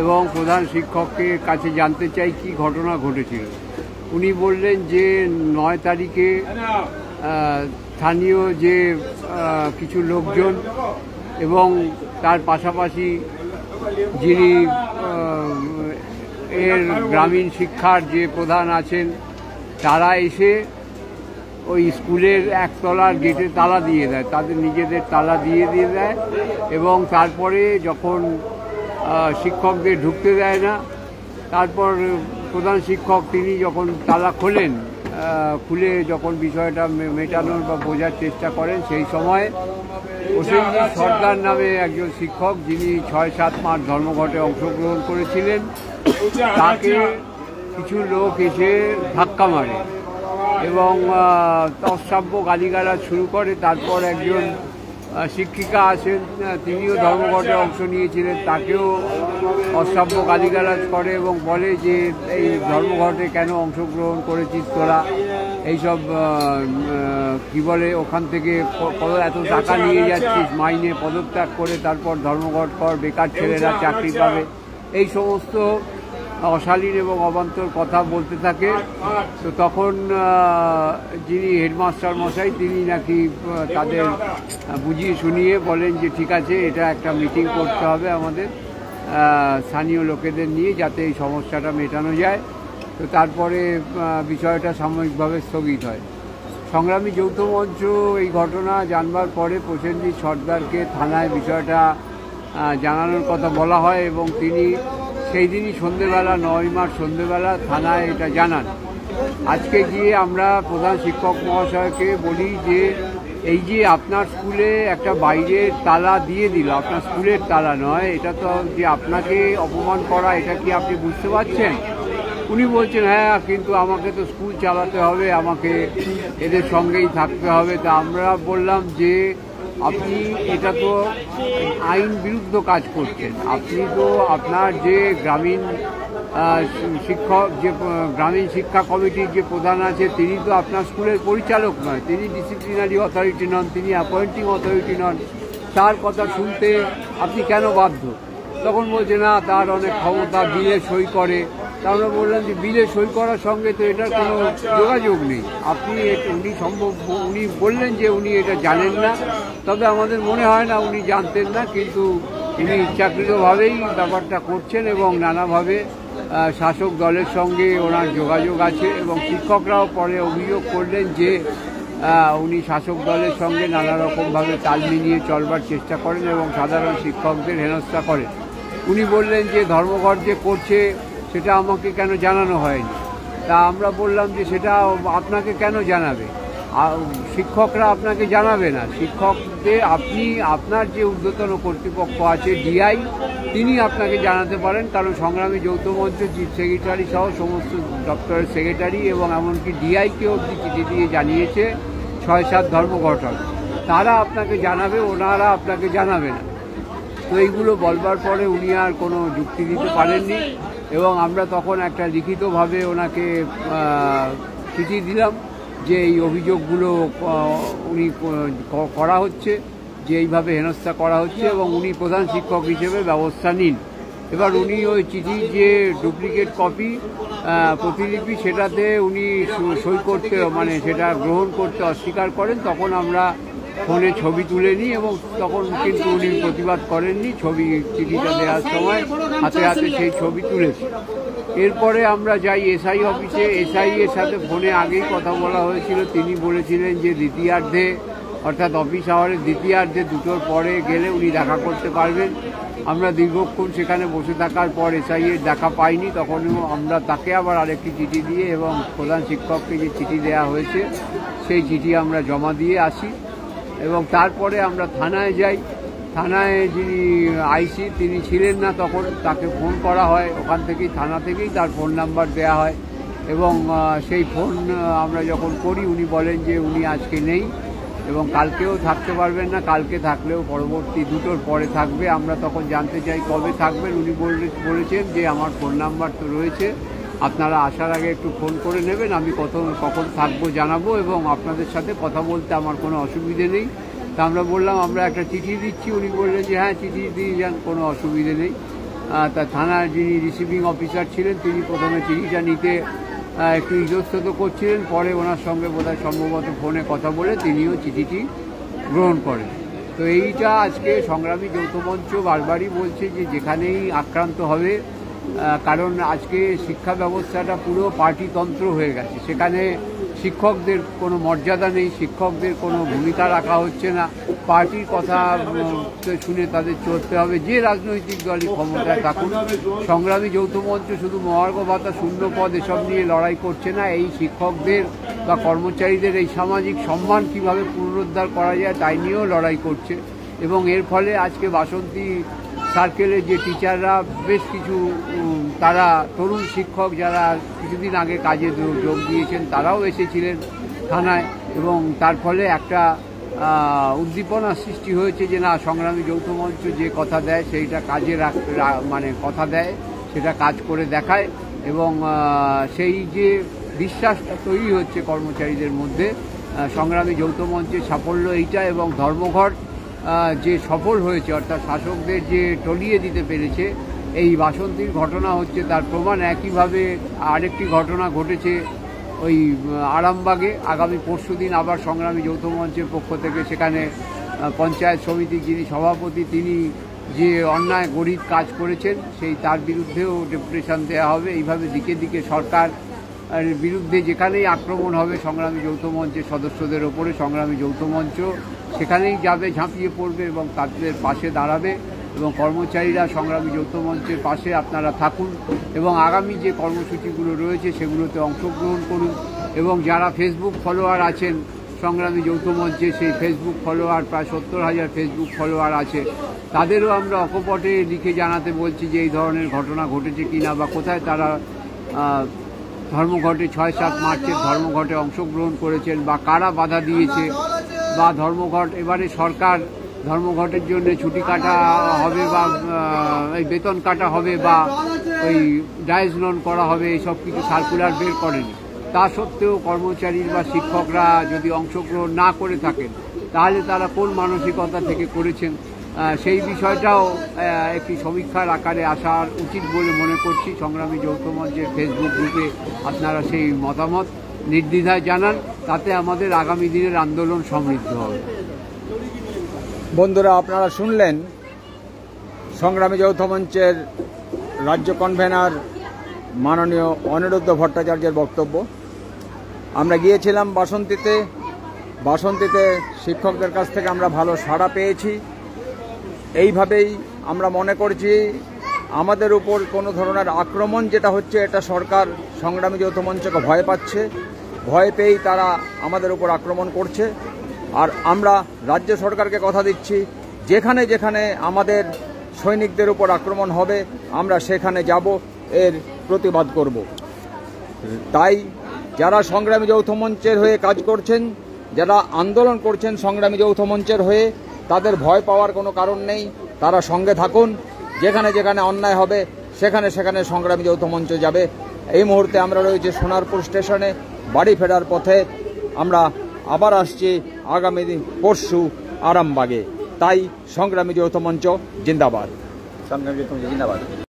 এবং প্রধান শিক্ষকের কাছে জানতে চাই কি ঘটনা ঘটেছিল। উনি বললেন যে 9 তারিখে স্থানীয় যে কিছু লোকজন এবং তার পাশাপাশি যিনি এর গ্রামীণ শিক্ষার যে প্রধান আছেন তারা এসে ওই স্কুলের একতলার গেটে তালা দিয়ে দেয়, তাদের নিজেদের তালা দিয়ে দেয় এবং তারপরে যখন শিক্ষকদের ঢুকতে দেয় না, তারপর প্রধান শিক্ষক তিনি যখন তালা খোলেন, খুলে যখন বিষয়টা মেটানোর বা বোঝার চেষ্টা করেন, সেই সময় প্রসেনজিৎ সর্দার নামে একজন শিক্ষক যিনি 6-7 মাস ধর্মঘটে অংশগ্রহণ করেছিলেন, তাকে কিছু লোক এসে ধাক্কা মারে এবং অশ্রাব্য গালিগালাজ শুরু করে। তারপর একজন শিক্ষিকা আছেন, তিনিও ধর্মঘটে অংশ নিয়েছিলেন, তাকেও অশ্রাব্য গালিগালাজ করে এবং বলে যে এই ধর্মঘটে কেন অংশগ্রহণ করেছিস তোরা, এইসব কি বলে ওখান থেকে এত টাকা নিয়ে যাচ্ছিস, মাইনে পদত্যাগ করে তারপর ধর্মঘট কর, বেকার ছেলেরা চাকরি পাবে, এই সমস্ত অশালীন এবং অবান্তর কথা বলতে থাকে। তো তখন যিনি হেডমাস্টার মশাই তিনি নাকি তাদের বুঝিয়ে শুনিয়ে বলেন যে ঠিক আছে, এটা একটা মিটিং করতে হবে আমাদের স্থানীয় লোকেদের নিয়ে, যাতে এই সমস্যাটা মেটানো যায়। তো তারপরে বিষয়টা সাময়িকভাবে স্থগিত হয়। সংগ্রামী যৌথ মঞ্চ এই ঘটনা জানবার পরে প্রসেনজিৎ সর্দারকে থানায় বিষয়টা জানানোর কথা বলা হয় এবং তিনি সেই দিনই সন্ধেবেলা 9 মার্চ সন্ধেবেলা থানায় এটা জানান। আজকে গিয়ে আমরা প্রধান শিক্ষক মহাশয়কে বলি যে এই যে আপনার স্কুলে একটা বাইরের তালা দিয়ে দিল, আপনার স্কুলের তালা নয়, এটা তো যে আপনাকে অপমান করা, এটা কি আপনি বুঝতে পারছেন? উনি বলছেন হ্যাঁ, কিন্তু আমাকে তো স্কুল চালাতে হবে, আমাকে এদের সঙ্গেই থাকতে হবে। তা আমরা বললাম যে আপনি এটা তো আইন বিরুদ্ধ কাজ করছেন, আপনি তো আপনার যে গ্রামীণ শিক্ষক যে গ্রামীণ শিক্ষা কমিটির যে প্রধান আছে তিনি তো আপনার স্কুলের পরিচালক নয়, তিনি ডিসিপ্লিনারি অথরিটি নন, তিনি অ্যাপয়েন্টিং অথরিটি নন, তার কথা শুনতে আপনি কেন বাধ্য? তখন বলছে না, তার অনেক ক্ষমতা, বিলে সই করে। তা আমরা বললাম যে বিলে সই করার সঙ্গে তো এটার কোনো যোগাযোগ নেই, আপনি উনি বললেন যে উনি এটা জানেন না, তবে আমাদের মনে হয় না উনি জানতেন না, কিন্তু উনি ইচ্ছাকৃতভাবেই ব্যাপারটা করছেন এবং নানাভাবে শাসক দলের সঙ্গে ওনার যোগাযোগ আছে। এবং শিক্ষকরাও পরে অভিযোগ করলেন যে উনি শাসক দলের সঙ্গে নানা রকমভাবে তাল মিলিয়ে চলবার চেষ্টা করেন এবং সাধারণ শিক্ষকদের হেনস্থা করেন। উনি বললেন যে ধর্মঘট যে করছে সেটা আমাকে কেন জানানো হয়নি। তা আমরা বললাম যে সেটা আপনাকে কেন জানাবে, শিক্ষকরা আপনাকে জানাবে না, শিক্ষকদের আপনি আপনার যে ঊর্ধ্বতন কর্তৃপক্ষ আছে ডিআই, তিনি আপনাকে জানাতে পারেন, কারণ সংগ্রামী যৌথ মঞ্চ চিফ সেক্রেটারি সহ সমস্ত দপ্তরের সেক্রেটারি এবং এমনকি ডিআইকেও চিঠি দিয়ে জানিয়েছে 6-7 ধর্মঘট হবে, তারা আপনাকে জানাবে, ওনারা আপনাকে জানাবে না। তো এইগুলো বলবার পরে উনি আর কোনো যুক্তি দিতে পারেননি এবং আমরা তখন একটা লিখিতভাবে ওনাকে চিঠি দিলাম যে এই অভিযোগগুলো উনি করা হচ্ছে, যে এইভাবে হেনস্থা করা হচ্ছে এবং উনি প্রধান শিক্ষক হিসেবে ব্যবস্থা নিন। এবার উনি ওই চিঠির যে ডুপ্লিকেট কপি প্রতিলিপি সেটাতে উনি সই করতে মানে সেটা গ্রহণ করতে অস্বীকার করেন। তখন আমরা ফোনে ছবি তুলে নিই এবং তখন কিন্তু উনি প্রতিবাদ করেননি, ছবি চিঠিটা দেওয়ার সময় হাতে হাতে সেই ছবি তুলেছি। এরপরে আমরা যাই এসআই অফিসে, এসআই এর সাথে ফোনে আগেই কথা বলা হয়েছিল, তিনি বলেছিলেন যে দ্বিতীয়ার্ধে অর্থাৎ অফিস আওয়ারের দ্বিতীয়ার্ধে 2টোর পরে গেলে উনি দেখা করতে পারবেন। আমরা দীর্ঘক্ষণ সেখানে বসে থাকার পর এসআই এর দেখা পাইনি, তখনও আমরা তাকে আবার আরেকটি চিঠি দিয়ে এবং প্রধান শিক্ষককে যে চিঠি দেওয়া হয়েছে সেই চিঠি আমরা জমা দিয়ে আসি এবং তারপরে আমরা থানায় যাই। থানায় যিনি আইসি তিনি ছিলেন না তখন, তাকে ফোন করা হয়, ওখান থেকেই থানা থেকেই তার ফোন নাম্বার দেওয়া হয় এবং সেই ফোন আমরা যখন করি উনি বলেন যে উনি আজকে নেই এবং কালকেও থাকতে পারবেন না, কালকে থাকলেও পরবর্তী 2টোর পরে থাকবে। আমরা তখন জানতে চাই কবে থাকবেন, উনি বলেছেন যে আমার ফোন নাম্বার তো রয়েছে, আপনারা আসার আগে একটু ফোন করে নেবেন, আমি কখন থাকবো জানাবো এবং আপনাদের সাথে কথা বলতে আমার কোনো অসুবিধে নেই। তা আমরা বললাম আমরা একটা চিঠি দিচ্ছি, উনি বললেন যে হ্যাঁ চিঠি দিয়ে যান, কোনো অসুবিধে নেই। তার থানার যিনি রিসিভিং অফিসার ছিলেন তিনি প্রথমে চিঠিটা নিতে একটু ইতস্তত করছিলেন, পরে ওনার সঙ্গে বোধহয় সম্ভবত ফোনে কথা বলে তিনিও চিঠিটি গ্রহণ করেন। তো এইটা আজকে সংগ্রামী যৌথ মঞ্চ বারবারই বলছে যে যেখানেই আক্রান্ত হবে, কারণ আজকে শিক্ষা ব্যবস্থাটা পুরো পার্টিতন্ত্র হয়ে গেছে, সেখানে শিক্ষকদের কোনো মর্যাদা নেই, শিক্ষকদের কোনো ভূমিকা রাখা হচ্ছে না, পার্টির কথা শুনে তাদের চলতে হবে, যে রাজনৈতিক দলই ক্ষমতায় থাকুন। সংগ্রামী যৌথ মঞ্চ শুধু মহার্ঘ ভাতা, শূন্য পদ এসব নিয়ে লড়াই করছে না, এই শিক্ষকদের বা কর্মচারীদের এই সামাজিক সম্মান কীভাবে পুনরুদ্ধার করা যায় তাই নিয়েও লড়াই করছে। এবং এর ফলে আজকে বাসন্তী সার্কেলের যে টিচাররা বেশ কিছু তারা তরুণ শিক্ষক যারা কিছুদিন আগে কাজে যোগ দিয়েছেন তারাও এসেছিলেন থানায়, এবং তার ফলে একটা উদ্দীপনা সৃষ্টি হয়েছে যে না, সংগ্রামী যৌথ মঞ্চ যে কথা দেয় সেইটা কাজে মানে কথা দেয় সেটা কাজ করে দেখায়, এবং সেই যে বিশ্বাসটা তৈরি হচ্ছে কর্মচারীদের মধ্যে, সংগ্রামী যৌথ মঞ্চের সাফল্য এইটা। এবং ধর্মঘট যে সফল হয়েছে, অর্থাৎ শাসকদের যে টলিয়ে দিতে পেরেছে, এই বাসন্তীর ঘটনা হচ্ছে তার প্রমাণ। একইভাবে আরেকটি ঘটনা ঘটেছে ওই আরামবাগে। আগামী পরশুদিন আবার সংগ্রামী যৌথ মঞ্চের পক্ষ থেকে সেখানে পঞ্চায়েত সমিতির যিনি সভাপতি তিনি যে অন্যায় গরিব কাজ করেছেন সেই তার বিরুদ্ধেও ডেপুটেশন দেওয়া হবে। এইভাবে দিকে দিকে সরকার বিরুদ্ধে যেখানেই আক্রমণ হবে সংগ্রামী যৌথ মঞ্চের সদস্যদের ওপরে, সংগ্রামী যৌথ মঞ্চ সেখানেই যাবে, ঝাঁপিয়ে পড়বে এবং তাদের পাশে দাঁড়াবে। এবং কর্মচারীরা সংগ্রামী যৌথ মঞ্চের পাশে আপনারা থাকুন এবং আগামী যে কর্মসূচিগুলো রয়েছে সেগুলোতে অংশগ্রহণ করুন। এবং যারা ফেসবুক ফলোয়ার আছেন সংগ্রামী যৌথ মঞ্চে, সেই ফেসবুক ফলোয়ার প্রায় 70,000 ফেসবুক ফলোয়ার আছে, তাদেরও আমরা অকপটে লিখে জানাতে বলছি যে এই ধরনের ঘটনা ঘটেছে কিনা বা কোথায় তারা ধর্মঘটে 6-7 মার্চের ধর্মঘটে অংশগ্রহণ করেছেন বা কারা বাধা দিয়েছে, বা ধর্মঘট এবারে সরকার ধর্মঘটের জন্য ছুটি কাটা হবে বা এই বেতন কাটা হবে বা ওই ডায়েজ লোন করা হবে, এইসব কিছু সার্কুলার বের করেনি। তা সত্ত্বেও কর্মচারী বা শিক্ষকরা যদি অংশগ্রহণ না করে থাকেন তাহলে তারা কোন মানসিকতা থেকে করেছেন সেই বিষয়টাও একটি সমীক্ষার আকারে আসা উচিত বলে মনে করছি। সংগ্রামী যৌথ মঞ্চের ফেসবুক গ্রুপে আপনারা সেই মতামত নির্দ্বিধায় জানান, তাতে আমাদের আগামী দিনের আন্দোলন সমৃদ্ধ হবে। বন্ধুরা, আপনারা শুনলেন সংগ্রামী যৌথ মঞ্চের রাজ্য কনভেনার মাননীয় অনিরুদ্ধ ভট্টাচার্যের বক্তব্য। আমরা গিয়েছিলাম বাসন্তীতে শিক্ষকদের কাছ থেকে আমরা ভালো সাড়া পেয়েছি। এইভাবেই আমরা মনে করছি আমাদের উপর কোনো ধরনের আক্রমণ যেটা হচ্ছে এটা সরকার সংগ্রামী যৌথ মঞ্চকে ভয় পাচ্ছে, ভয় পেয়েই তারা আমাদের উপর আক্রমণ করছে। আর আমরা রাজ্য সরকারকে কথা দিচ্ছি, যেখানে যেখানে আমাদের সৈনিকদের উপর আক্রমণ হবে আমরা সেখানে যাব, এর প্রতিবাদ করব। তাই যারা সংগ্রামী যৌথ মঞ্চের হয়ে কাজ করছেন, যারা আন্দোলন করছেন সংগ্রামী যৌথ মঞ্চের হয়ে, তাদের ভয় পাওয়ার কোনো কারণ নেই। তারা সঙ্গে থাকুন, যেখানে যেখানে অন্যায় হবে সেখানে সেখানে সংগ্রামী যৌথ মঞ্চ যাবে। এই মুহূর্তে আমরা রয়েছি সোনারপুর স্টেশনে, বাড়ি ফেরার পথে। আমরা আবার আসছি আগামী দিন পরশু আরামবাগে। তাই সংগ্রামী যৌথ মঞ্চ জিন্দাবাদ, সংগ্রামী যৌথ মঞ্চ জিন্দাবাদ।